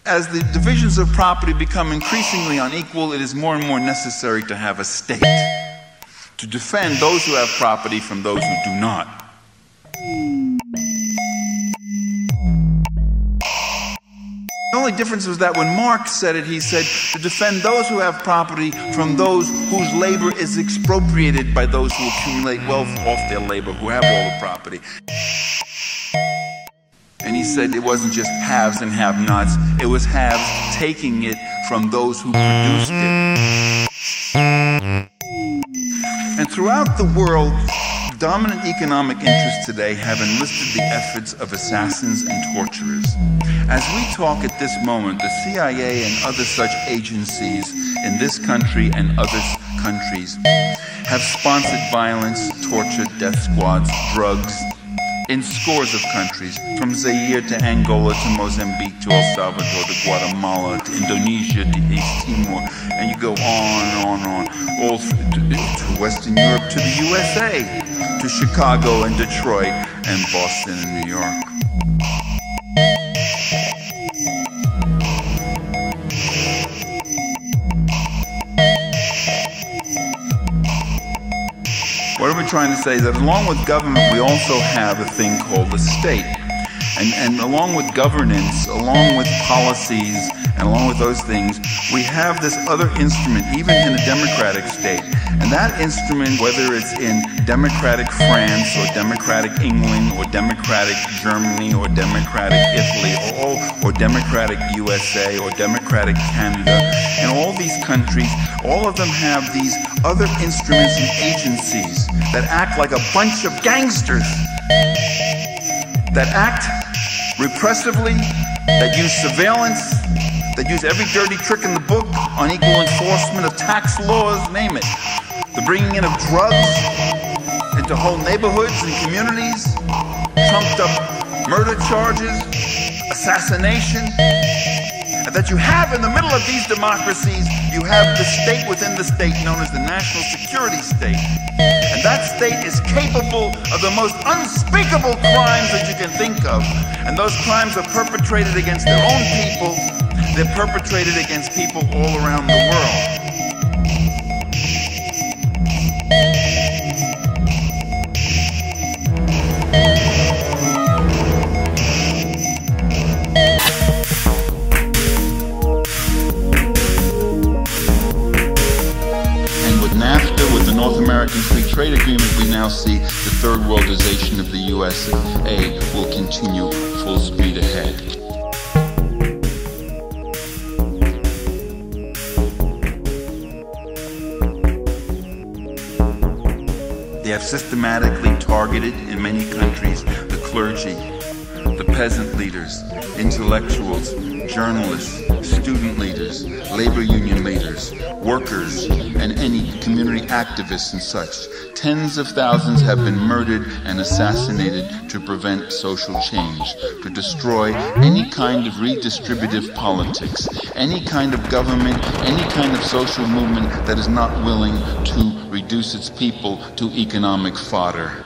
As the divisions of property become increasingly unequal, it is more and more necessary to have a state to defend those who have property from those who do not. The only difference was that when Marx said it, he said to defend those who have property from those whose labor is expropriated by those who accumulate wealth off their labor, who have all the property. And he said it wasn't just haves and have-nots, it was haves taking it from those who produced it. And throughout the world, dominant economic interests today have enlisted the efforts of assassins and torturers. As we talk at this moment, the CIA and other such agencies in this country and other countries have sponsored violence, torture, death squads, drugs in scores of countries, from Zaire to Angola to Mozambique to El Salvador to Guatemala to Indonesia to East Timor, and you go on and on and on, all to Western Europe, to the USA, to Chicago and Detroit and Boston and New York. What are we trying to say? That along with government, we also have a thing called the state. And along with governance, along with policies, and along with those things, we have this other instrument, even in a democratic state. And that instrument, whether it's in democratic France, or democratic England, or democratic Germany, or democratic Italy, or democratic USA, or democratic Canada, and all these countries, all of them have these other instruments and agencies that act like a bunch of gangsters, that act repressively, that use surveillance, that use every dirty trick in the book, unequal enforcement of tax laws, name it. The bringing in of drugs into whole neighborhoods and communities, trumped up murder charges, assassination. And that you have in the middle of these democracies, you have the state within the state known as the national security state. And that state is capable of the most unspeakable crimes that you can think of. And those crimes are perpetrated against their own people. They're perpetrated against people all around the world. North American Free Trade Agreement, we now see the third worldization of the USA will continue full speed ahead. They have systematically targeted, in many countries, the clergy, the peasant leaders, intellectuals, journalists, student leaders, labor union leaders, workers, and any community activists and such. Tens of thousands have been murdered and assassinated to prevent social change, to destroy any kind of redistributive politics, any kind of government, any kind of social movement that is not willing to reduce its people to economic fodder.